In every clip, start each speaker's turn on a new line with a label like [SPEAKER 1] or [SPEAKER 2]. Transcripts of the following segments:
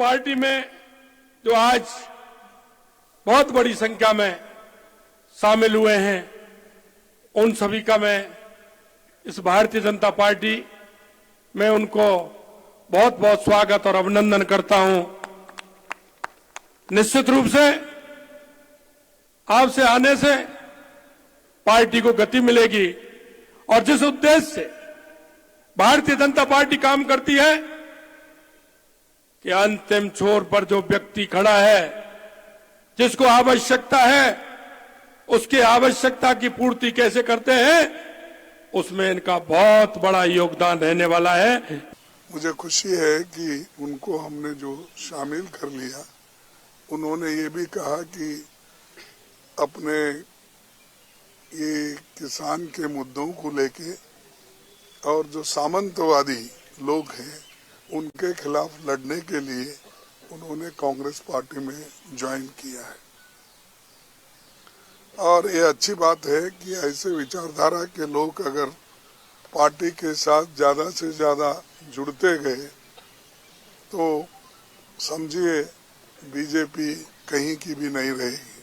[SPEAKER 1] Party में जो आज बहुत बड़ी संख्या में शामिल हुए हैं, उन सभी का मैं इस भारतीय जनता पार्टी में उनको बहुत बहुत स्वागत और अभिनंदन करता हूं। निश्चित रूप से आपसे आने से पार्टी को गति मिलेगी और जिस उद्देश्य से भारतीय जनता पार्टी काम करती है कि अंतिम छोर पर जो व्यक्ति खड़ा है, जिसको आवश्यकता है, उसकी आवश्यकता की पूर्ति कैसे करते हैं, उसमें इनका बहुत बड़ा योगदान रहने वाला है।
[SPEAKER 2] मुझे खुशी है कि उनको हमने जो शामिल कर लिया, उन्होंने ये भी कहा कि अपने ये किसान के मुद्दों को लेके और जो सामंतवादी लोग हैं उनके खिलाफ लड़ने के लिए उन्होंने कांग्रेस पार्टी में ज्वाइन किया है। और ये अच्छी बात है कि ऐसे विचारधारा के लोग अगर पार्टी के साथ ज्यादा से ज्यादा जुड़ते गए तो समझिए बीजेपी कहीं की भी नहीं रहेगी।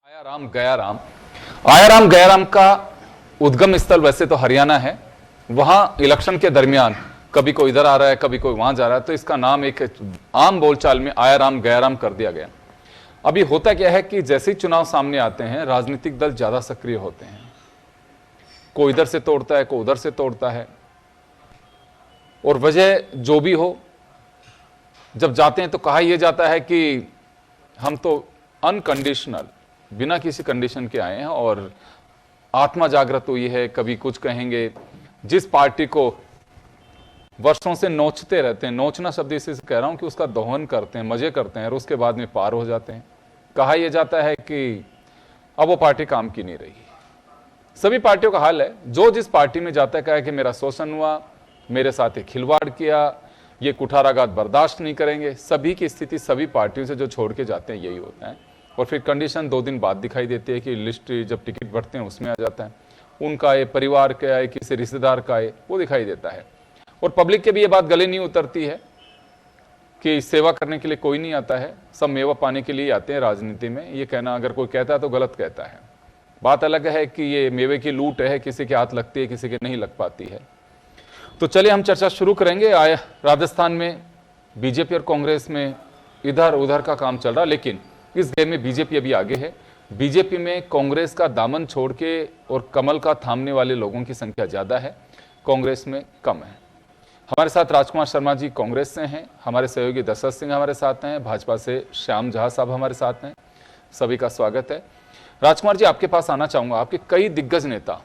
[SPEAKER 3] आया राम गया राम का उद्गम स्थल वैसे तो हरियाणा है। वहां इलेक्शन के दरमियान कभी कोई इधर आ रहा है, कभी कोई वहां जा रहा है, तो इसका नाम एक आम बोलचाल में आया राम गया राम कर दिया गया। अभी होता क्या है कि जैसे ही चुनाव सामने आते हैं, राजनीतिक दल ज्यादा सक्रिय होते हैं। कोई इधर से तोड़ता है, कोई उधर से तोड़ता है, और वजह जो भी हो, जब जाते हैं तो कहा यह जाता है कि हम तो अनकंडीशनल, बिना किसी कंडीशन के आए हैं और आत्मा जागृत हुई है। कभी कुछ कहेंगे, जिस पार्टी को वर्षों से नोचते रहते हैं, नोचना शब्द इसे कह रहा हूं कि उसका दोहन करते हैं, मजे करते हैं और उसके बाद में पार हो जाते हैं। कहा यह जाता है कि अब वो पार्टी काम की नहीं रही। सभी पार्टियों का हाल है, जो जिस पार्टी में जाता है कहा कि मेरा शोषण हुआ, मेरे साथ एक खिलवाड़ किया, ये कुठाराघात बर्दाश्त नहीं करेंगे। सभी की स्थिति सभी पार्टियों से जो छोड़ के जाते हैं यही होता है। और फिर कंडीशन 2 दिन बाद दिखाई देती है कि लिस्ट जब टिकट बढ़ते हैं उसमें आ जाता है, उनका आए, परिवार का आए, किसी रिश्तेदार का आए, वो दिखाई देता है। और पब्लिक के भी ये बात गले नहीं उतरती है कि सेवा करने के लिए कोई नहीं आता है, सब मेवा पाने के लिए आते हैं राजनीति में। ये कहना अगर कोई कहता है तो गलत कहता है। बात अलग है कि ये मेवे की लूट है, किसी के हाथ लगती है, किसी के नहीं लग पाती है। तो चलिए हम चर्चा शुरू करेंगे। राजस्थान में बीजेपी और कांग्रेस में इधर उधर का काम चल रहा, लेकिन इस गेम में बीजेपी अभी आगे है। बीजेपी में कांग्रेस का दामन छोड़ के और कमल का थामने वाले लोगों की संख्या ज्यादा है, कांग्रेस में कम है। हमारे साथ राजकुमार शर्मा जी कांग्रेस से हैं, हमारे सहयोगी दशरथ सिंह हमारे साथ हैं, भाजपा से श्याम जहा साहब हमारे साथ हैं। सभी का स्वागत है। राजकुमार जी, आपके पास आना चाहूंगा। आपके कई दिग्गज नेता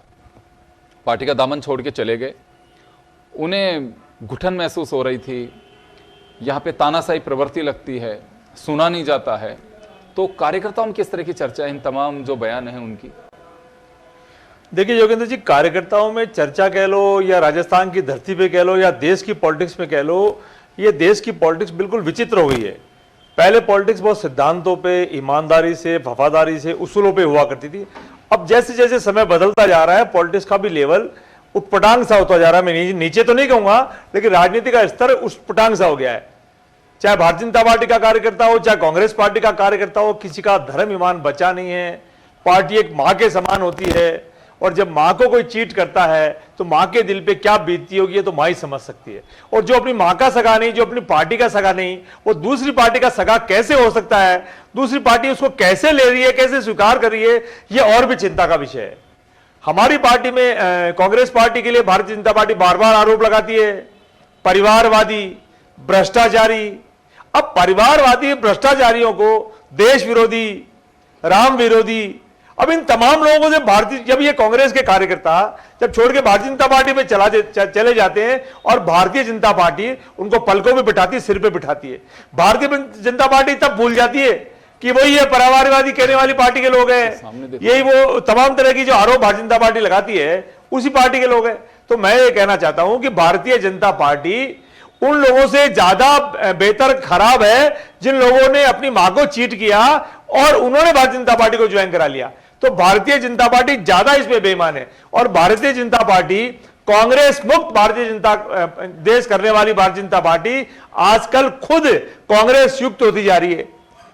[SPEAKER 3] पार्टी का दामन छोड़ के चले गए, उन्हें घुटन महसूस हो रही थी, यहाँ पे तानाशाही प्रवृत्ति लगती है, सुना नहीं जाता है, तो कार्यकर्ताओं में किस तरह की चर्चा है इन तमाम जो बयान है उनकी?
[SPEAKER 4] देखिए योगेंद्र जी, कार्यकर्ताओं में चर्चा कह लो या राजस्थान की धरती पे कह लो या देश की पॉलिटिक्स में कह लो, ये देश की पॉलिटिक्स बिल्कुल विचित्र हो गई है। पहले पॉलिटिक्स बहुत सिद्धांतों पे, ईमानदारी से, वफादारी से, उसूलों पे हुआ करती थी। अब जैसे जैसे समय बदलता जा रहा है, पॉलिटिक्स का भी लेवल उटपटांग सा होता जा रहा है। मैं नीचे तो नहीं कहूंगा, लेकिन राजनीति का स्तर उटपटांग सा हो गया है। चाहे भारतीय जनता पार्टी का कार्यकर्ता हो, चाहे कांग्रेस पार्टी का कार्यकर्ता हो, किसी का धर्म ईमान बचा नहीं है। पार्टी एक मां के समान होती है, और जब मां को कोई चीट करता है तो मां के दिल पे क्या बीतती होगी, ये तो मां ही समझ सकती है। और जो अपनी मां का सगा नहीं, जो अपनी पार्टी का सगा नहीं, वो दूसरी पार्टी का सगा कैसे हो सकता है, दूसरी पार्टी उसको कैसे ले रही है, कैसे स्वीकार कर रही है, ये और भी चिंता का विषय है। हमारी पार्टी में कांग्रेस पार्टी के लिए भारतीय जनता पार्टी बार बार आरोप लगाती है परिवारवादी, भ्रष्टाचारी। अब परिवारवादी भ्रष्टाचारियों को देश विरोधी, राम विरोधी, अब इन तमाम लोगों से भारतीय, जब ये कांग्रेस के कार्यकर्ता जब छोड़ के भारतीय जनता पार्टी में चले जाते हैं और भारतीय जनता पार्टी उनको पलकों में बिठाती है, सिर पे बिठाती है। भारतीय जनता पार्टी तब भूल जाती है कि वही ये परिवारवादी कहने वाली पार्टी के लोग हैं, यही वो तमाम तरह की जो आरोप भारतीय जनता पार्टी लगाती है उसी पार्टी के लोग हैं। तो मैं ये कहना चाहता हूं कि भारतीय जनता पार्टी उन लोगों से ज्यादा बेहतर खराब है जिन लोगों ने अपनी मां को चीट किया और उन्होंने भारतीय जनता पार्टी को ज्वाइन करा लिया। तो भारतीय जनता पार्टी ज्यादा इसमें बेईमान है। और भारतीय जनता पार्टी, कांग्रेस मुक्त भारतीय जनता देश करने वाली भारतीय जनता पार्टी आजकल खुद कांग्रेस युक्त होती जा रही है।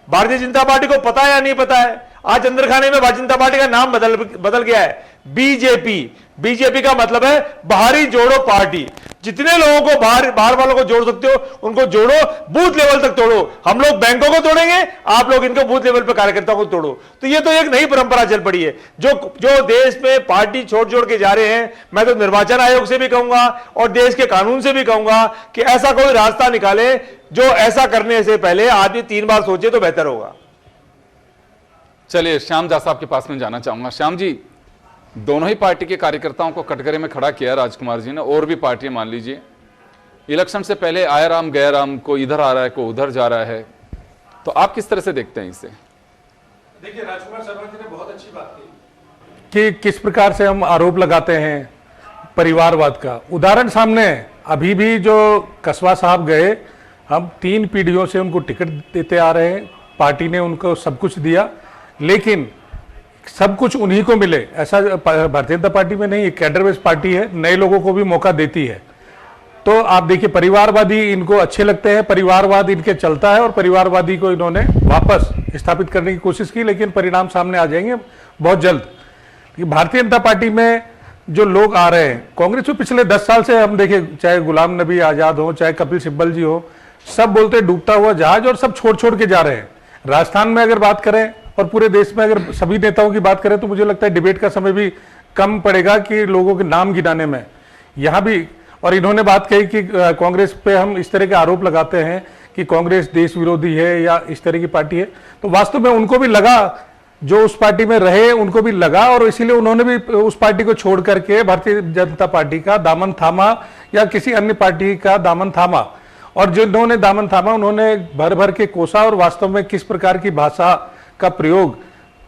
[SPEAKER 4] भारतीय जनता पार्टी को पता है या नहीं पता है, आज अंदर खाने में भारतीय जनता पार्टी का नाम बदल गया है, बीजेपी। बीजेपी का मतलब है बाहरी जोड़ो पार्टी। जितने लोगों को बाहर वालों को जोड़ सकते हो उनको जोड़ो, बूथ लेवल तक तोड़ो। हम लोग बैंकों को तोड़ेंगे, आप लोग इनको बूथ लेवल पे कार्यकर्ताओं को तोड़ो। तो ये तो एक नई परंपरा चल पड़ी है जो देश में पार्टी छोड़ के जा रहे हैं। मैं तो निर्वाचन आयोग से भी कहूंगा और देश के कानून से भी कहूंगा कि ऐसा कोई रास्ता निकाले जो ऐसा करने से पहले आदमी 3 बार सोचे तो बेहतर होगा।
[SPEAKER 3] चलिए श्याम जहा साहब के पास में जाना चाहूंगा। श्याम जी, दोनों ही पार्टी के कार्यकर्ताओं को कटघरे में खड़ा किया राजकुमार जी ने, और भी पार्टियां मान लीजिए। इलेक्शन से पहले आया राम गया राम, को इधर आ रहा है, को उधर जा रहा है, तो आप किस तरह से देखते हैं इसे?
[SPEAKER 5] देखिए, राजकुमार शर्मा जी ने बहुत अच्छी बात की कि किस प्रकार से हम आरोप लगाते हैं परिवारवाद का। उदाहरण सामने है, अभी भी जो कसवा साहब गए, हम 3 पीढ़ियों से उनको टिकट देते आ रहे हैं, पार्टी ने उनको सब कुछ दिया, लेकिन सब कुछ उन्हीं को मिले ऐसा भारतीय जनता पार्टी में नहीं। कैडर बेस्ड पार्टी है, नए लोगों को भी मौका देती है। तो आप देखिए, परिवारवादी इनको अच्छे लगते हैं, परिवारवाद इनके चलता है और परिवारवादी को इन्होंने वापस स्थापित करने की कोशिश की, लेकिन परिणाम सामने आ जाएंगे बहुत जल्द। भारतीय जनता पार्टी में जो लोग आ रहे हैं, कांग्रेस में पिछले 10 साल से हम देखें, चाहे गुलाम नबी आजाद हो, चाहे कपिल सिब्बल जी हो, सब बोलते डूबता हुआ जहाज, और सब छोड़ के जा रहे हैं। राजस्थान में अगर बात करें और पूरे देश में अगर सभी नेताओं की बात करें तो मुझे लगता है डिबेट का समय भी कम पड़ेगा कि लोगों के नाम गिनाने में। यहाँ भी, और इन्होंने बात कही कि कांग्रेस पे हम इस तरह के आरोप लगाते हैं कि कांग्रेस देश विरोधी है या इस तरह की पार्टी है, तो वास्तव में उनको भी लगा, जो उस पार्टी में रहे उनको भी लगा, और इसीलिए उन्होंने भी उस पार्टी को छोड़ करके भारतीय जनता पार्टी का दामन थामा या किसी अन्य पार्टी का दामन थामा। और जिन्होंने दामन थामा उन्होंने भर भर के कोसा, और वास्तव में किस प्रकार की भाषा का प्रयोग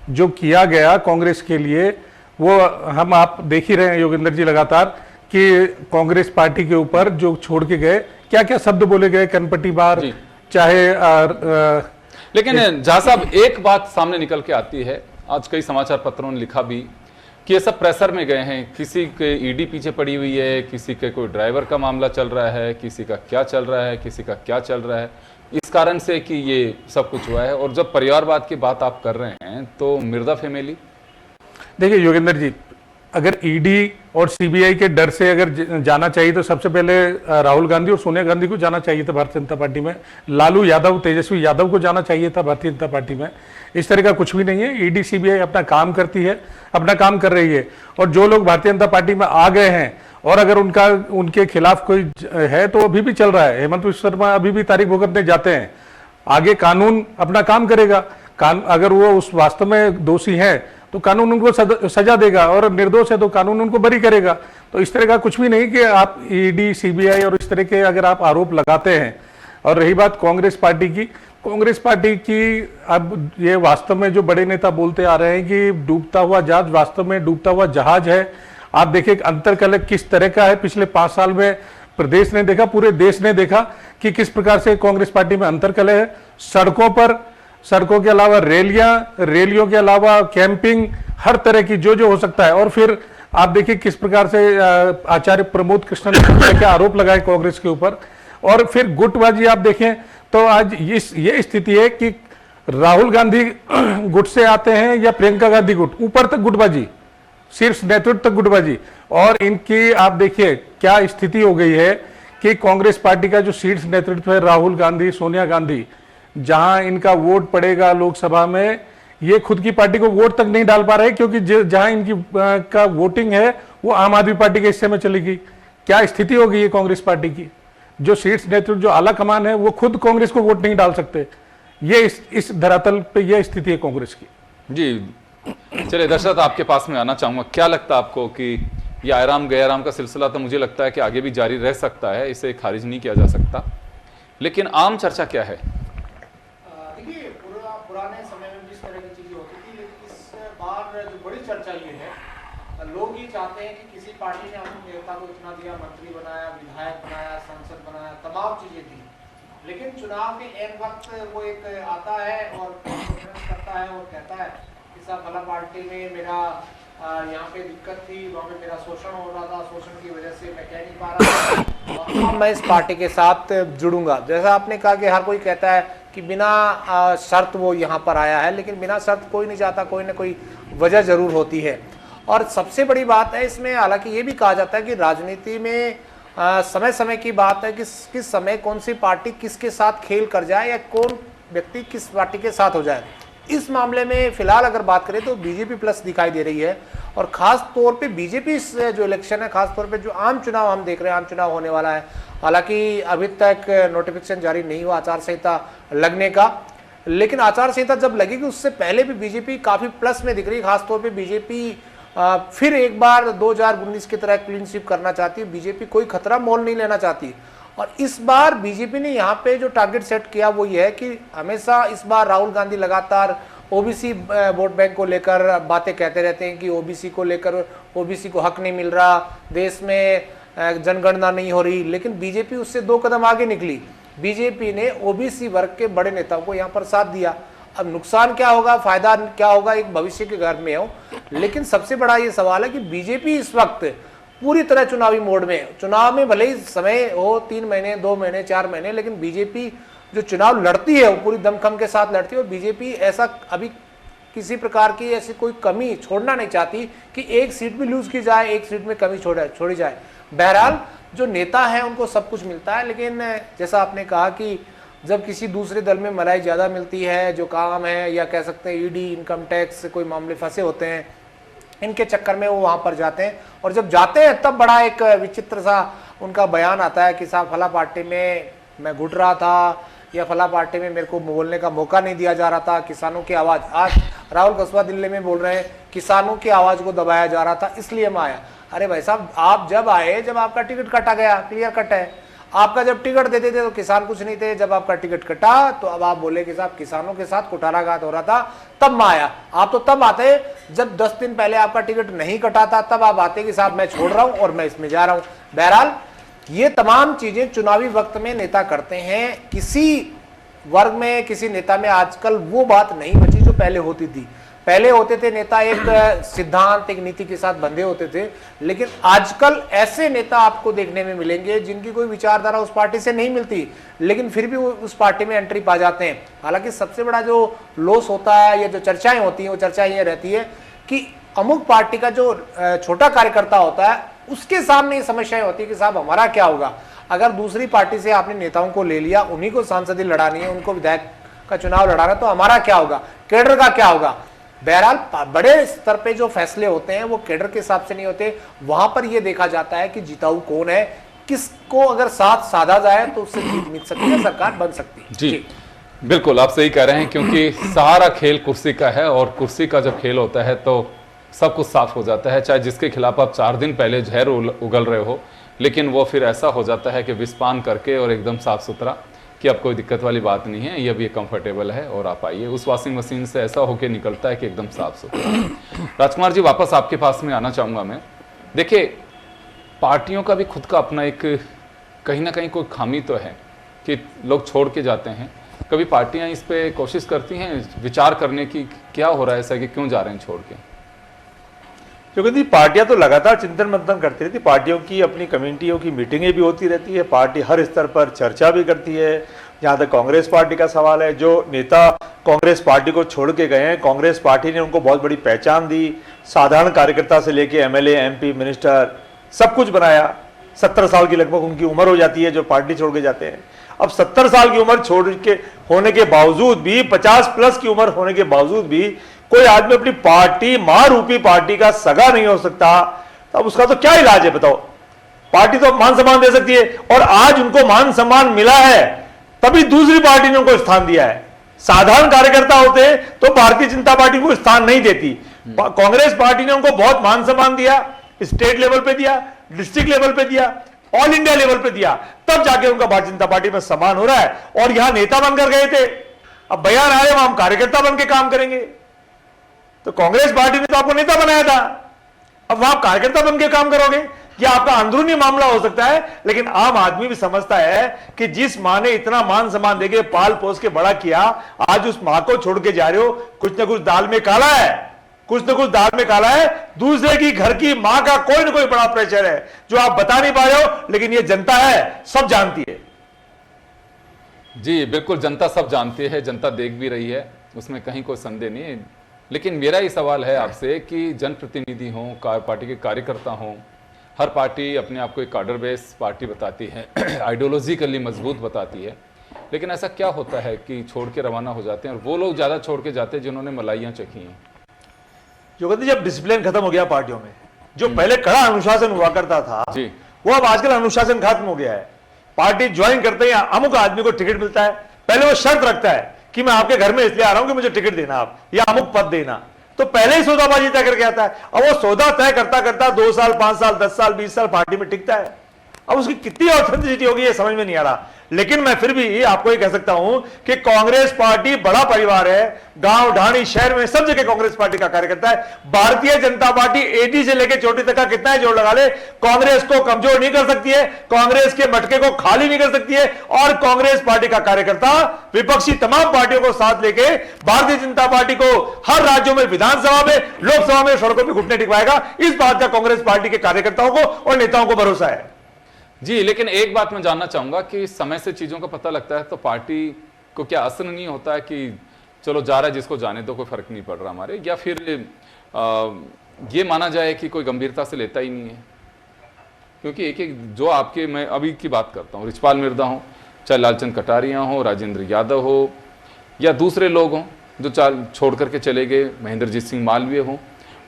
[SPEAKER 5] जो किया गया कांग्रेस के लिए, वो आप देख ही रहे हैं योगेंद्र जी लगातार, कि कांग्रेस पार्टी के ऊपर जो छोड़ के गए, क्या क्या शब्द बोले गए, कनपटी बार, चाहे
[SPEAKER 3] लेकिन जहा साहब, एक बात सामने निकल के आती है, आज कई समाचार पत्रों ने लिखा भी कि ये सब प्रेशर में गए हैं, किसी के ईडी पीछे पड़ी हुई है, किसी के कोई ड्राइवर का मामला चल रहा है, किसी का क्या चल रहा है, किसी का क्या चल रहा है, इस कारण से कि ये सब कुछ हुआ है। और जब परिवारवाद की बात आप कर रहे हैं तो मिर्जा फैमिली,
[SPEAKER 5] देखिए योगेंद्र जी, अगर ईडी और सीबीआई के डर से अगर जाना चाहिए तो सबसे पहले राहुल गांधी और सोनिया गांधी को जाना चाहिए था भारतीय जनता पार्टी में। लालू यादव, तेजस्वी यादव को जाना चाहिए था भारतीय जनता पार्टी में। इस तरह का कुछ भी नहीं है। ईडी सीबीआई अपना काम करती है, अपना काम कर रही है। और जो लोग भारतीय जनता पार्टी में आ गए हैं और अगर उनके खिलाफ कोई है तो अभी भी चल रहा है। हेमंत बिस्वा शर्मा अभी भी तारीख भुगतने जाते हैं। आगे कानून अपना काम करेगा। अगर वो उस वास्तव में दोषी है तो कानून उनको सजा देगा, और निर्दोष है तो कानून उनको बरी करेगा। तो इस तरह का कुछ भी नहीं कि आप ईडी सीबीआई और इस तरह के अगर आप आरोप लगाते हैं। और रही बात कांग्रेस पार्टी की अब ये वास्तव में जो बड़े नेता बोलते आ रहे हैं कि डूबता हुआ जहाज वास्तव में डूबता हुआ जहाज है। आप देखिए अंतरकलह किस तरह का है। पिछले 5 साल में प्रदेश ने देखा, पूरे देश ने देखा कि किस प्रकार से कांग्रेस पार्टी में अंतरकलह है। सड़कों के अलावा रैलियों के अलावा कैंपिंग, हर तरह की जो हो सकता है। और फिर आप देखिए किस प्रकार से आचार्य प्रमोद कृष्ण ने क्या आरोप लगाए कांग्रेस के ऊपर। और फिर गुटबाजी आप देखें तो आज ये स्थिति है कि राहुल गांधी गुट से आते हैं या प्रियंका गांधी गुट, ऊपर तक गुटबाजी, शीर्ष नेतृत्व तक गुटबाजी। और इनकी आप देखिए क्या स्थिति हो गई है कि कांग्रेस पार्टी का जो शीर्ष नेतृत्व है, राहुल गांधी, सोनिया गांधी, जहां इनका वोट पड़ेगा लोकसभा में, ये खुद की पार्टी को वोट तक नहीं डाल पा रहे क्योंकि जहां इनकी का वोटिंग है वो आम आदमी पार्टी के हिस्से में चलेगी। क्या स्थिति हो गई है कांग्रेस पार्टी की। जो शीर्ष नेतृत्व, जो आला कमान है, वो खुद कांग्रेस को वोट नहीं डाल सकते। ये इस धरातल पे यह स्थिति है कांग्रेस की।
[SPEAKER 3] जी चलिए दशरथ, आपके पास में आना चाहूंगा। क्या लगता है आपको कि ये आयराम गयाराम का सिलसिला तो मुझे लगता है कि आगे भी जारी रह सकता है, इसे खारिज नहीं किया जा सकता, लेकिन आम चर्चा क्या है?
[SPEAKER 6] देखिए, पुराने समय में जिस तरह की चीजें होती थी, लेकिन इस बार जो बड़ी चर्चा ये है, लोग ये चाहते हैं कि किसी पार्टी ने अपने नेता को इतना दिया, मंत्री बनाया, विधायक बनाया, सांसद बनाया, तमाम चीजें दी, लेकिन चुनाव के एन वक्त वो एक आता है और करता है और कहता है कि साहब भला पार्टी में मेरा यहाँ पे दिक्कत थी, वहाँ पे मेरा शोषण हो रहा था, शोषण की वजह से मैं कह नहीं पा रहा था, और मैं इस पार्टी के साथ जुड़ूंगा। जैसा आपने कहा कि हर कोई कहता है कि बिना शर्त वो यहाँ पर आया है, लेकिन बिना शर्त कोई नहीं चाहता, कोई ना कोई वजह जरूर होती है। और सबसे बड़ी बात है इसमें, हालांकि ये भी कहा जाता है कि राजनीति में समय समय की बात है कि किस समय कौन सी पार्टी किसके साथ खेल कर जाए या कौन व्यक्ति किस पार्टी के साथ हो जाए। इस मामले में फिलहाल अगर बात करें तो बीजेपी प्लस दिखाई दे रही है, और खास तौर पे बीजेपी जो इलेक्शन है, खास तौर पे जो आम चुनाव हम देख रहे हैं, आम चुनाव होने वाला है, हालांकि अभी तक नोटिफिकेशन जारी नहीं हुआ आचार संहिता लगने का, लेकिन आचार संहिता जब लगेगी उससे पहले भी बीजेपी काफी प्लस में दिख रही है। खासतौर पर बीजेपी फिर एक बार 2019 की तरह क्लीन स्वीप करना चाहती है। बीजेपी कोई खतरा मोल नहीं लेना चाहती, और इस बार बीजेपी ने यहाँ पे जो टारगेट सेट किया वो ये है कि हमेशा इस बार राहुल गांधी लगातार ओबीसी वोट बैंक को लेकर बातें कहते रहते हैं कि ओबीसी को लेकर, ओबीसी को हक नहीं मिल रहा, देश में जनगणना नहीं हो रही, लेकिन बीजेपी उससे 2 कदम आगे निकली। बीजेपी ने ओबीसी वर्ग के बड़े नेताओं को यहाँ पर साथ दिया। अब नुकसान क्या होगा, फायदा क्या होगा, एक भविष्य के घर में हो, लेकिन सबसे बड़ा ये सवाल है कि बीजेपी इस वक्त पूरी तरह चुनावी मोड में, चुनाव में भले ही समय हो 3 महीने, 2 महीने, 4 महीने, लेकिन बीजेपी जो चुनाव लड़ती है वो पूरी दमखम के साथ लड़ती है। और बीजेपी ऐसा अभी किसी प्रकार की ऐसी कोई कमी छोड़ना नहीं चाहती कि एक सीट भी लूज की जाए, एक सीट में कमी छोड़ी जाए। बहरहाल जो नेता है उनको सब कुछ मिलता है, लेकिन जैसा आपने कहा कि जब किसी दूसरे दल में मलाई ज़्यादा मिलती है, जो काम है या कह सकते हैं ईडी, इनकम टैक्स से कोई मामले फंसे होते हैं, इनके चक्कर में वो वहाँ पर जाते हैं। और जब जाते हैं तब बड़ा एक विचित्र सा उनका बयान आता है कि साहब फला पार्टी में मैं घुट रहा था, या फला पार्टी में मेरे को बोलने का मौका नहीं दिया जा रहा था, किसानों की आवाज़, आज राहुल कस्बा दिल्ली में बोल रहे हैं किसानों की आवाज़ को दबाया जा रहा था इसलिए मैं आया। अरे भाई साहब, आप जब आए जब आपका टिकट कटा गया, क्लियर कट है। आपका जब टिकट देते थे तो किसान कुछ नहीं थे, जब आपका टिकट कटा तो अब आप बोले कि साहब किसानों के साथ कुठाराघात हो रहा था तब मैं आया। आप तो तब आते जब 10 दिन पहले आपका टिकट नहीं कटा था, तब आप आते कि साहब मैं छोड़ रहा हूं और मैं इसमें जा रहा हूं। बहरहाल ये तमाम चीजें चुनावी वक्त में नेता करते हैं। किसी वर्ग में, किसी नेता में आजकल वो बात नहीं बची जो पहले होती थी। पहले होते थे नेता एक सिद्धांत, एक नीति के साथ बंधे होते थे, लेकिन आजकल ऐसे नेता आपको देखने में मिलेंगे जिनकी कोई विचारधारा उस पार्टी से नहीं मिलती, लेकिन फिर भी वो उस पार्टी में एंट्री पा जाते हैं। हालांकि सबसे बड़ा जो लॉस होता है या जो चर्चाएं होती हैं, वो चर्चा ये रहती है कि अमुक पार्टी का जो छोटा कार्यकर्ता होता है उसके सामने ये समस्याएं होती है कि साहब हमारा क्या होगा। अगर दूसरी पार्टी से आपने नेताओं को ले लिया, उन्हीं को सांसदी लड़ानी है, उनको विधायक का चुनाव लड़ाना है, तो हमारा क्या होगा, कैडर का क्या होगा। बहरहाल बड़े स्तर पे जो फैसले होते हैं वो कैडर के हिसाब से नहीं होते, वहां पर यह देखा जाता है कि जिताऊ कौन है, किसको अगर साथ साधा जाए तो उससे जीत मिल सकती है, सरकार बन सकती है।
[SPEAKER 3] जी बिल्कुल आप सही कह रहे हैं, क्योंकि सारा खेल कुर्सी का है और कुर्सी का जब खेल होता है तो सब कुछ साफ हो जाता है। चाहे जिसके खिलाफ आप 4 दिन पहले जहर उगल रहे हो, लेकिन वो फिर ऐसा हो जाता है कि विस्पान करके और एकदम साफ सुथरा कि अब कोई दिक्कत वाली बात नहीं है, ये भी कंफर्टेबल है और आप आइए। उस वॉशिंग मशीन से ऐसा होके निकलता है कि एकदम साफ सुथरा। राजकुमार जी वापस आपके पास में आना चाहूँगा मैं। देखिए पार्टियों का भी खुद का अपना एक कहीं ना कहीं कोई खामी तो है कि लोग छोड़ के जाते हैं। कभी पार्टियां इस पे कोशिश करती हैं विचार करने की, क्या हो रहा है ऐसा कि क्यों जा रहे हैं छोड़ के?
[SPEAKER 4] क्योंकि पार्टियां तो लगातार चिंतन मंथन करती रहती, पार्टियों की अपनी कमेटियों की मीटिंगें भी होती रहती है, पार्टी हर स्तर पर चर्चा भी करती है। जहाँ तक कांग्रेस पार्टी का सवाल है, जो नेता कांग्रेस पार्टी को छोड़ के गए हैं, कांग्रेस पार्टी ने उनको बहुत बड़ी पहचान दी, साधारण कार्यकर्ता से लेके एमएलए, एमपी, मिनिस्टर सब कुछ बनाया। 70 साल की लगभग उनकी उम्र हो जाती है जो पार्टी छोड़ के जाते हैं। अब 70 साल की उम्र छोड़ के होने के बावजूद भी, 50 प्लस की उम्र होने के बावजूद भी कोई आदमी अपनी पार्टी, मां रूपी पार्टी का सगा नहीं हो सकता, तब उसका तो क्या इलाज है बताओ। पार्टी तो मान सम्मान दे सकती है, और आज उनको मान सम्मान मिला है तभी दूसरी पार्टी ने उनको स्थान दिया है। साधारण कार्यकर्ता होते तो भारतीय जनता पार्टी को स्थान नहीं देती। कांग्रेस पार्टी ने उनको बहुत मान सम्मान दिया, स्टेट लेवल पे दिया, डिस्ट्रिक्ट लेवल पे दिया, ऑल इंडिया लेवल पे दिया, तब जाके उनका भारतीय जनता पार्टी में सम्मान हो रहा है। और यहां नेता बनकर गए थे, अब बयान आ रहे हैं हम कार्यकर्ता बन के काम करेंगे। तो कांग्रेस पार्टी ने तो आपको नेता बनाया था, अब वहां कार्यकर्ता बन के काम करोगे। यह आपका अंदरूनी मामला हो सकता है, लेकिन आम आदमी भी समझता है कि जिस मां ने इतना मान सम्मान देके पाल पोस के बड़ा किया, आज उस मां को छोड़ के जा रहे हो, कुछ ना कुछ दाल में काला है, कुछ ना कुछ दाल में काला है। दूसरे की घर की मां का कोई ना कोई बड़ा प्रेशर है जो आप बता नहीं पा रहे हो, लेकिन ये जनता है, सब जानती है।
[SPEAKER 3] जी बिल्कुल, जनता सब जानती है, जनता देख भी रही है, उसमें कहीं कोई संदेह नहीं है। लेकिन मेरा ये सवाल है आपसे कि जनप्रतिनिधि हों, पार्टी के कार्यकर्ता हों, हर पार्टी अपने आप को एक कार्डर बेस पार्टी बताती है, आइडियोलॉजिकली मजबूत बताती है, लेकिन ऐसा क्या होता है कि छोड़ के रवाना हो जाते हैं और वो लोग ज्यादा छोड़ के जाते हैं जिन्होंने मलाइयां चखी हैं?
[SPEAKER 4] जो कहते जब डिसिप्लिन खत्म हो गया पार्टियों में, जो पहले कड़ा अनुशासन हुआ करता था
[SPEAKER 3] जी,
[SPEAKER 4] वो अब आजकल अनुशासन खत्म हो गया है। पार्टी ज्वाइन करते हैं, अमुक आदमी को टिकट मिलता है, पहले वो शर्त रखता है कि मैं आपके घर में इसलिए आ रहा हूं कि मुझे टिकट देना आप, या अमुक पद देना, तो पहले ही सौदाबाजी तय करके आता है। अब वो सौदा तय करता करता 2 साल, 5 साल, 10 साल, 20 साल पार्टी में टिकता है। अब उसकी कितनी ऑथेंटिसिटी होगी ये समझ में नहीं आ रहा। लेकिन मैं फिर भी आपको ये कह सकता हूं कि कांग्रेस पार्टी बड़ा परिवार है, गांव ढाणी शहर में सब जगह कांग्रेस पार्टी का कार्यकर्ता है। भारतीय जनता पार्टी एडी से लेकर चोटी तक का कितना ही जोर लगा ले, कांग्रेस को कमजोर नहीं कर सकती है, कांग्रेस के मटके को खाली नहीं कर सकती है। और कांग्रेस पार्टी का कार्यकर्ता विपक्षी तमाम पार्टियों को साथ लेके भारतीय जनता पार्टी को हर राज्यों में, विधानसभा में, लोकसभा में, सड़कों पर घुटने टिकवाएगा। इस बात का कांग्रेस पार्टी के कार्यकर्ताओं को और नेताओं को भरोसा है।
[SPEAKER 3] जी, लेकिन एक बात मैं जानना चाहूंगा कि समय से चीजों का पता लगता है, तो पार्टी को क्या असर नहीं होता है कि चलो जा रहा है जिसको जाने दो, कोई फर्क नहीं पड़ रहा हमारे, या फिर ये माना जाए कि कोई गंभीरता से लेता ही नहीं है? क्योंकि एक एक जो आपके, मैं अभी की बात करता हूँ, रिचपाल मिर्दा हो, चाहे लालचंद कटारिया हो, राजेंद्र यादव हो, या दूसरे लोग हों जो छोड़ करके चले गए, महेंद्रजीत सिंह मालवीय हो,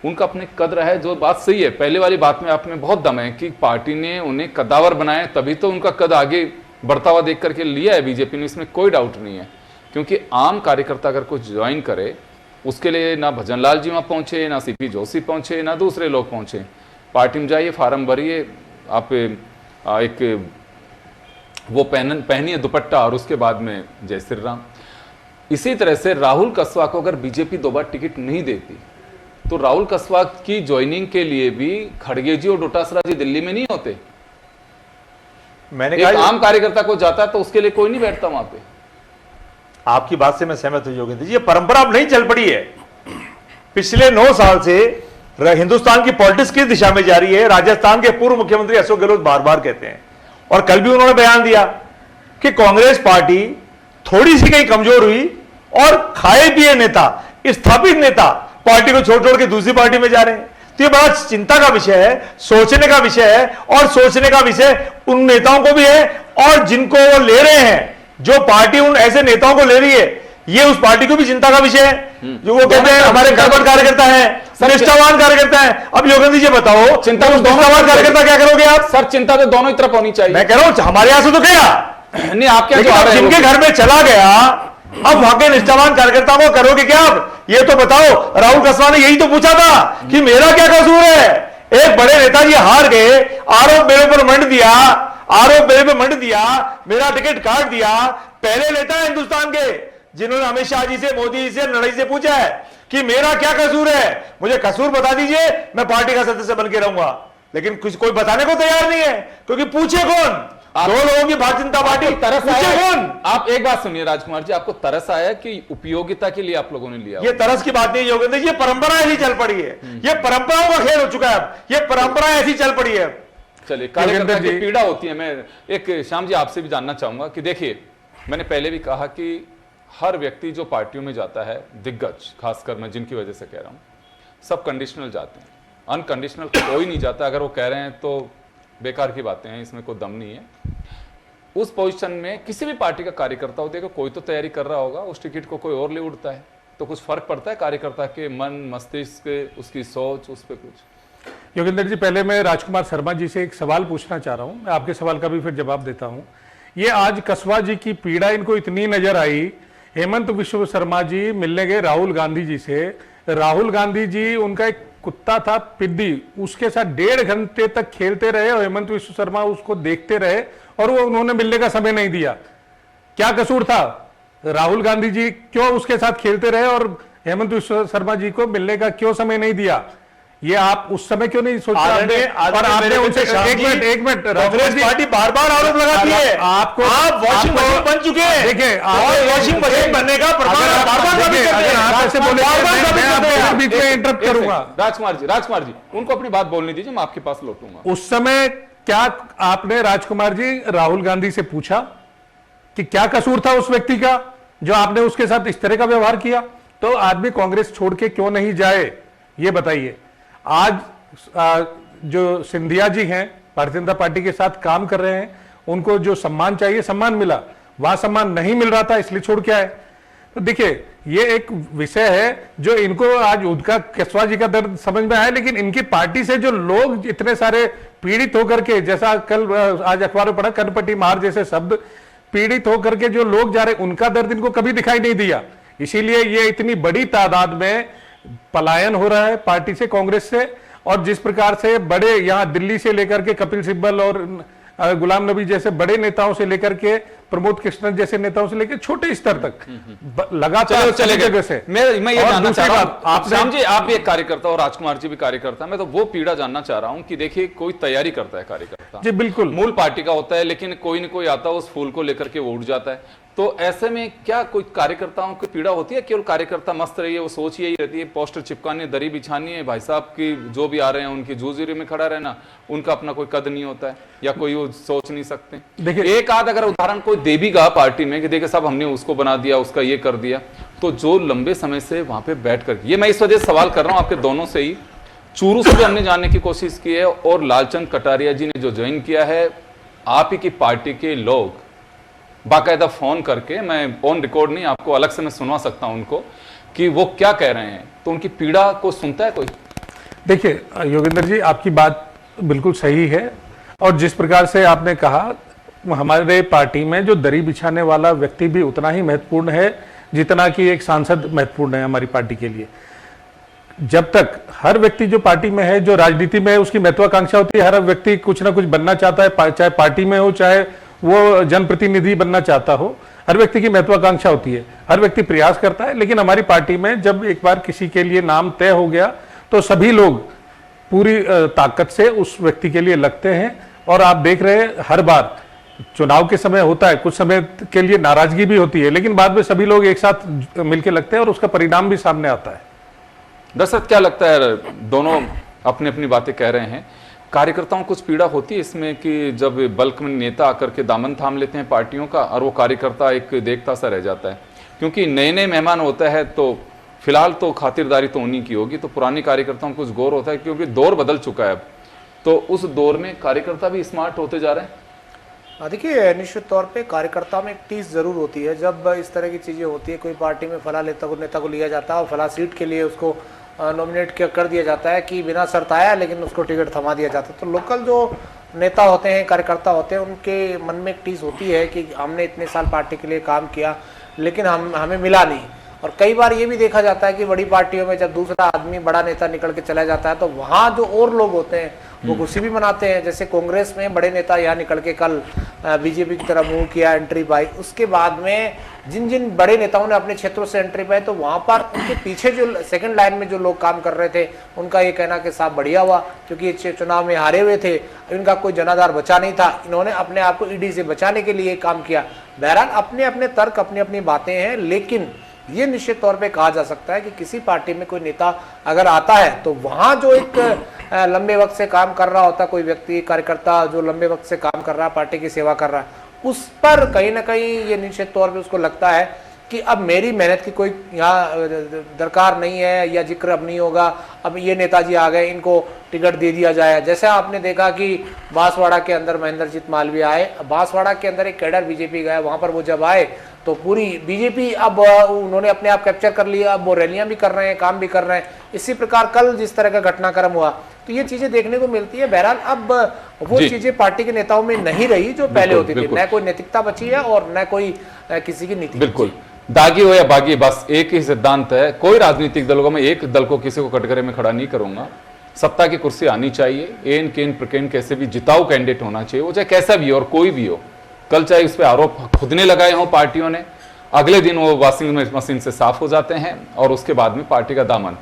[SPEAKER 3] उनका अपने कद्र है। जो बात सही है, पहले वाली बात में आप में बहुत दम है कि पार्टी ने उन्हें कद्दावर बनाया, तभी तो उनका कद आगे बढ़ता हुआ देख करके लिया है बीजेपी ने, इसमें कोई डाउट नहीं है। क्योंकि आम कार्यकर्ता अगर कुछ ज्वाइन करे, उसके लिए ना भजनलाल जी वहाँ पहुँचे, ना सीपी जोशी पहुँचे, ना दूसरे लोग पहुँचे। पार्टी में जाइए, फार्म भरिए, आप एक वो पहनिए दुपट्टा, और उसके बाद में जय श्री राम। इसी तरह से राहुल कसवा को अगर बीजेपी 2 बार टिकट नहीं देती, तो राहुल कसवा की ज्वाइनिंग के लिए भी खड़गे जी और डोटासरा जी दिल्ली में नहीं होते।
[SPEAKER 4] मैंने
[SPEAKER 3] एक आम कार्यकर्ता को जाता है तो उसके लिए कोई नहीं बैठता वहां पे।
[SPEAKER 4] आपकी बात से मैं सहमत हूं योगेंद्र जी, ये परंपरा अब नहीं चल पड़ी है। पिछले 9 साल से हिंदुस्तान की पॉलिटिक्स किस दिशा में जा रही है, राजस्थान के पूर्व मुख्यमंत्री अशोक गहलोत बार बार कहते हैं, और कल भी उन्होंने बयान दिया कि कांग्रेस पार्टी थोड़ी सी कहीं कमजोर हुई और खाए पिए नेता, स्थापित नेता, पार्टी को छोड़ छोड़ के दूसरी पार्टी में जा रहे हैं। तो ये बड़ा चिंता का विषय है, सोचने का विषय है, और सोचने का विषय उन नेताओं को भी है और जिनको वो ले रहे हैं, जो पार्टी उन ऐसे नेताओं को ले रही है, ये उस पार्टी को भी चिंता का विषय है। जो वो कहते हैं हमारे गड़बड़ कार्यकर्ता है, निष्ठावान कार्यकर्ता है। अब योगेंद्र जी बताओ,
[SPEAKER 3] चिंता तो
[SPEAKER 4] निष्ठावान कार्यकर्ता क्या करोगे आप?
[SPEAKER 3] सर चिंता तो दोनों ही तरफ होनी चाहिए।
[SPEAKER 4] मैं कह रहा हूं हमारे यहां से तो गया
[SPEAKER 3] नहीं, आप क्या
[SPEAKER 4] लेकिन
[SPEAKER 3] जो आ
[SPEAKER 4] अब
[SPEAKER 3] रहे हैं
[SPEAKER 4] जिनके
[SPEAKER 3] वो-
[SPEAKER 4] घर में चला गया, अब वहां के निष्ठावान कार्यकर्ताओं को करोगे क्या आप? ये तो बताओ। राहुल कसवा ने यही तो पूछा था कि मेरा क्या कसूर है। एक बड़े नेताजी हार गए, आरोप मेरे पर मंड दिया, आरोप मेरे पर मंड दिया, मेरा टिकट काट दिया। पहले नेता है हिंदुस्तान के जिन्होंने अमित शाह जी से, मोदी जी से लड़ाई से पूछा है कि मेरा क्या कसूर है, मुझे कसूर बता दीजिए, मैं पार्टी का सदस्य बन के रहूंगा। लेकिन कोई बताने को तैयार नहीं है, क्योंकि पूछे कौन? दो लोगों की भारतीय जनता पार्टी,
[SPEAKER 3] तरस
[SPEAKER 4] पूछे
[SPEAKER 3] आया।
[SPEAKER 4] कौन?
[SPEAKER 3] आप एक बात सुनिए राजकुमार जी, आपको तरस आया कि उपयोगिता के लिए आप लोगों ने लिया?
[SPEAKER 4] ये तरस की बात नहीं योगेंद्र जी, ये परंपरा ऐसी चल पड़ी है, ये परंपराओं का खेल हो चुका है। अब ये परंपरा ऐसी चल पड़ी है।
[SPEAKER 3] चलिए, कार्यकर्ता
[SPEAKER 5] योगेंद्र
[SPEAKER 3] की
[SPEAKER 5] जी-
[SPEAKER 3] पीड़ा होती है। मैं एक श्याम जी आपसे भी जानना चाहूंगा कि देखिए, मैंने पहले भी कहा कि हर व्यक्ति जो पार्टियों में जाता है, दिग्गज खासकर मैं जिनकी वजह से कह रहा हूं, सब कंडीशनल जाते हैं, अनकंडीशनल कोई नहीं जाता। अगर वो कह रहे हैं तो बेकार की बातें हैं, इसमें कोई दम नहीं है। उस पोजीशन में किसी भी पार्टी का कार्यकर्ता हो, देखो कोई तो तैयारी कर रहा होगा, उस टिकट को कोई और ले उड़ता है, तो कुछ फर्क पड़ता है कार्यकर्ता के मन मस्तिष्क, उसकी सोच, उस पर कुछ?
[SPEAKER 5] योगेंद्र जी, पहले मैं राजकुमार शर्मा जी से एक सवाल पूछना चाह रहा हूं। मैं आपके सवाल का भी फिर जवाब देता हूं। ये आज कसवा जी की पीड़ा इनको इतनी नजर आई, हेमंत विश्व शर्मा जी मिलने गए राहुल गांधी जी से। राहुल गांधी जी, उनका एक कुत्ता था पिद्दी, उसके साथ 1.5 घंटे तक खेलते रहे और हेमंत विश्व शर्मा उसको देखते रहे और वो उन्होंने मिलने का समय नहीं दिया। क्या कसूर था? राहुल गांधी जी क्यों उसके साथ खेलते रहे और हेमंत विश्व शर्मा जी को मिलने का क्यों समय नहीं दिया? ये आप उस समय क्यों नहीं सोचा?
[SPEAKER 4] आदरणीय
[SPEAKER 5] और आपने उनसे एक मिनट
[SPEAKER 4] कांग्रेस पार्टी बार बार आरोप लगाती है,
[SPEAKER 5] आपको
[SPEAKER 4] आप वॉशिंग मशीन बन चुके हैं।
[SPEAKER 5] देखिए,
[SPEAKER 4] और वॉशिंग मशीन बनने का प्रमाण आप बार-बार साबित करते
[SPEAKER 5] अगर
[SPEAKER 4] हैं।
[SPEAKER 5] आप ऐसे बोले
[SPEAKER 4] बार-बार साबित
[SPEAKER 5] मैं
[SPEAKER 4] करते हैं।
[SPEAKER 5] आपके बीच में इंटरप्ट करूंगा।
[SPEAKER 3] राजकुमार जी उनको अपनी बात बोलने दीजिए, मैं आपके पास लौटूंगा।
[SPEAKER 5] उस समय क्या आपने राजकुमार जी राहुल गांधी से पूछा कि क्या कसूर था उस व्यक्ति का जो आपने उसके साथ इस तरह का व्यवहार किया? तो आदमी कांग्रेस छोड़ के क्यों नहीं जाए, ये बताइए। आज जो सिंधिया जी हैं, भारतीय जनता पार्टी के साथ काम कर रहे हैं, उनको जो सम्मान चाहिए सम्मान मिला, वहां सम्मान नहीं मिल रहा था इसलिए छोड़ के आए। तो देखिए, ये एक विषय है जो इनको आज उनका कसवा जी का दर्द समझ में आया, लेकिन इनकी पार्टी से जो लोग इतने सारे पीड़ित होकर के, जैसा कल आज अखबार में पढ़ा, कनपट्टी मार जैसे शब्द, पीड़ित होकर के जो लोग जा रहे, उनका दर्द इनको कभी दिखाई नहीं दिया। इसीलिए ये इतनी बड़ी तादाद में पलायन हो रहा है पार्टी से, कांग्रेस से। और जिस प्रकार से बड़े यहां दिल्ली से लेकर के कपिल सिब्बल और गुलाम नबी जैसे बड़े नेताओं से लेकर के प्रमोद कृष्णन जैसे नेताओं से लेकर छोटे स्तर तक लगातार
[SPEAKER 3] चले
[SPEAKER 5] जगह से।
[SPEAKER 3] मैं ये
[SPEAKER 5] और
[SPEAKER 3] जानना
[SPEAKER 5] दूसरी
[SPEAKER 3] चाह रहा
[SPEAKER 5] बात,
[SPEAKER 3] हूं,
[SPEAKER 5] आपने-
[SPEAKER 3] श्याम जी आप भी एक कार्यकर्ता और राजकुमार जी भी कार्यकर्ता, मैं तो वो पीड़ा जानना चाह रहा हूं कि देखिए, कोई तैयारी करता है कार्यकर्ता,
[SPEAKER 5] जी बिल्कुल,
[SPEAKER 3] मूल पार्टी का होता है, लेकिन कोई न कोई आता है उस फूल को लेकर के वो उड़ जाता है। तो ऐसे में क्या कोई कार्यकर्ताओं की पीड़ा होती है? केवल कार्यकर्ता मस्त रही है, वो सोच यही रहती है पोस्टर चिपकानी है, दरी बिछानी है, भाई साहब की जो भी आ रहे हैं उनकी जूझरी में खड़ा रहना, उनका अपना कोई कद नहीं होता है या कोई वो सोच नहीं सकते।
[SPEAKER 5] देखिए,
[SPEAKER 3] एक आध अगर उदाहरण कोई दे भी गा पार्टी में कि देखिए साहब हमने उसको बना दिया, उसका ये कर दिया, तो जो लंबे समय से वहां पे बैठ कर, ये मैं इस वजह से सवाल कर रहा हूं आपके दोनों से ही, चूरू से भी हमने जानने की कोशिश की है और लालचंद कटारिया जी ने जो ज्वाइन किया है, आप ही की पार्टी के लोग बाकायदा फोन करके, मैं ऑन रिकॉर्ड नहीं, आपको अलग से मैं सुनवा सकता हूं उनको कि वो क्या कह रहे हैं, तो उनकी पीड़ा को सुनता है कोई?
[SPEAKER 5] देखिए योगेंद्र जी, आपकी बात बिल्कुल सही है। और जिस प्रकार से आपने कहा, हमारे पार्टी में जो दरी बिछाने वाला व्यक्ति भी उतना ही महत्वपूर्ण है जितना कि एक सांसद महत्वपूर्ण है हमारी पार्टी के लिए। जब तक हर व्यक्ति जो पार्टी में है, जो राजनीति में है, उसकी महत्वाकांक्षा होती है, हर व्यक्ति कुछ ना कुछ बनना चाहता है, चाहे पार्टी में हो, चाहे वो जनप्रतिनिधि बनना चाहता हो, हर व्यक्ति की महत्वाकांक्षा होती है, हर व्यक्ति प्रयास करता है। लेकिन हमारी पार्टी में जब एक बार किसी के लिए नाम तय हो गया तो सभी लोग पूरी ताकत से उस व्यक्ति के लिए लगते हैं। और आप देख रहे हैं, हर बार चुनाव के समय होता है, कुछ समय के लिए नाराजगी भी होती है, लेकिन बाद में सभी लोग एक साथ मिलकर लगते हैं और उसका परिणाम भी सामने आता है।
[SPEAKER 3] दरअसल क्या लगता है, दोनों अपनी अपनी बातें कह रहे हैं, कार्यकर्ताओं को कुछ पीड़ा होती है इसमें कि जब बल्क में नेता आकर के दामन थाम लेते हैं पार्टियों का और वो कार्यकर्ता एक देखता सा रह जाता है? क्योंकि नए नए मेहमान होता है तो फिलहाल तो खातिरदारी तो उन्हीं की होगी, तो पुराने कार्यकर्ताओं को कुछ गौर होता है क्योंकि दौर बदल चुका है अब, तो उस दौर में कार्यकर्ता भी स्मार्ट होते जा रहे हैं।
[SPEAKER 6] देखिए निश्चित तौर पे कार्यकर्ता में एक टीस जरूर होती है जब इस तरह की चीज़ें होती है, कोई पार्टी में फला नेता को लिया जाता है और फला सीट के लिए उसको नॉमिनेट कर दिया जाता है कि बिना शर्त आया, लेकिन उसको टिकट थमा दिया जाता है। तो लोकल जो नेता होते हैं, कार्यकर्ता होते हैं, उनके मन में एक टीस होती है कि हमने इतने साल पार्टी के लिए काम किया लेकिन हमें मिला नहीं। और कई बार ये भी देखा जाता है कि बड़ी पार्टियों में जब दूसरा आदमी बड़ा नेता निकल के चला जाता है तो वहाँ जो और लोग होते हैं वो खुशी भी मनाते हैं। जैसे कांग्रेस में बड़े नेता यहाँ निकल के कल बीजेपी की तरफ मूव किया, एंट्री पाई, उसके बाद में जिन जिन बड़े नेताओं ने अपने क्षेत्रों से एंट्री पाई तो वहाँ पर उनके पीछे जो सेकंड लाइन में जो लोग काम कर रहे थे उनका ये कहना कि साहब बढ़िया हुआ क्योंकि ये चुनाव में हारे हुए थे, इनका कोई जनाधार बचा नहीं था, इन्होंने अपने आप को ईडी से बचाने के लिए काम किया। बहरहाल अपने अपने तर्क, अपनी अपनी बातें हैं, लेकिन ये निश्चित तौर पे कहा जा सकता है कि किसी पार्टी में कोई नेता अगर आता है तो वहां जो एक लंबे वक्त से काम कर रहा होता, कोई व्यक्ति कार्यकर्ता जो लंबे वक्त से काम कर रहा है, पार्टी की सेवा कर रहा है, उस पर कहीं ना कहीं ये निश्चित तौर पे उसको लगता है कि अब मेरी मेहनत की कोई यहाँ दरकार नहीं है या जिक्र अब नहीं होगा, अब ये नेताजी आ गए, इनको टिकट दे दिया जाए। जैसे आपने देखा कि बांसवाड़ा के अंदर महेंद्रजीत मालवीय आए, बांसवाड़ा के अंदर एक कैडर बीजेपी गया, वहां पर वो जब आए तो पूरी बीजेपी अब उन्होंने अपने आप कैप्चर कर लिया, अब वो रैलियां भी कर रहे हैं, काम भी कर रहे हैं। इसी प्रकार कल जिस तरह का घटनाक्रम हुआ तो ये चीजें देखने को मिलती है। बहरहाल अब वो चीजें पार्टी के नेताओं में नहीं रही जो पहले होती थी, न कोई नैतिकता बची है और न कोई किसी की नीति।
[SPEAKER 3] बिल्कुल, दागी हो या बागी, बस एक ही सिद्धांत है, कोई राजनीतिक दलों में एक दल को किसी को कटघरे में खड़ा नहीं करूंगा, सत्ता की कुर्सी आनी चाहिए, एन केन प्रकेन कैसे भी जिताऊ कैंडिडेट होना चाहिए, वो चाहे कैसा भी हो और कोई भी हो। कल चाहे उस पर आरोप खुद ने लगाए हों पार्टियों ने, अगले दिन वो वॉशिंग मशीन से साफ हो जाते हैं और उसके बाद में पार्टी का दामन।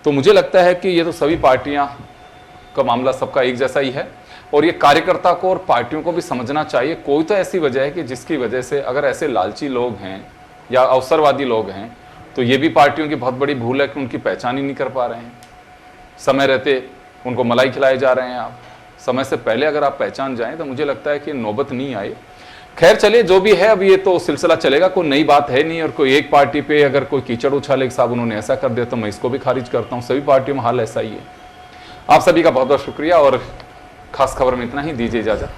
[SPEAKER 3] तो मुझे लगता है कि ये तो सभी पार्टियां का मामला सबका एक जैसा ही है और ये कार्यकर्ता को और पार्टियों को भी समझना चाहिए। कोई तो ऐसी वजह है कि जिसकी वजह से अगर ऐसे लालची लोग हैं या अवसरवादी लोग हैं तो ये भी पार्टियों की बहुत बड़ी भूल है कि उनकी पहचान ही नहीं कर पा रहे हैं। समय रहते उनको मलाई खिलाए जा रहे हैं आप, समय से पहले अगर आप पहचान जाएं तो मुझे लगता है कि नौबत नहीं आए। खैर चलिए, जो भी है अब ये तो सिलसिला चलेगा, कोई नई बात है नहीं। और कोई एक पार्टी पे अगर कोई कीचड़ उछाले साहब उन्होंने ऐसा कर दिया तो मैं इसको भी खारिज करता हूँ, सभी पार्टियों में हाल ऐसा ही है। आप सभी का बहुत बहुत शुक्रिया और खास खबर में इतना ही, दीजिए इजाजत।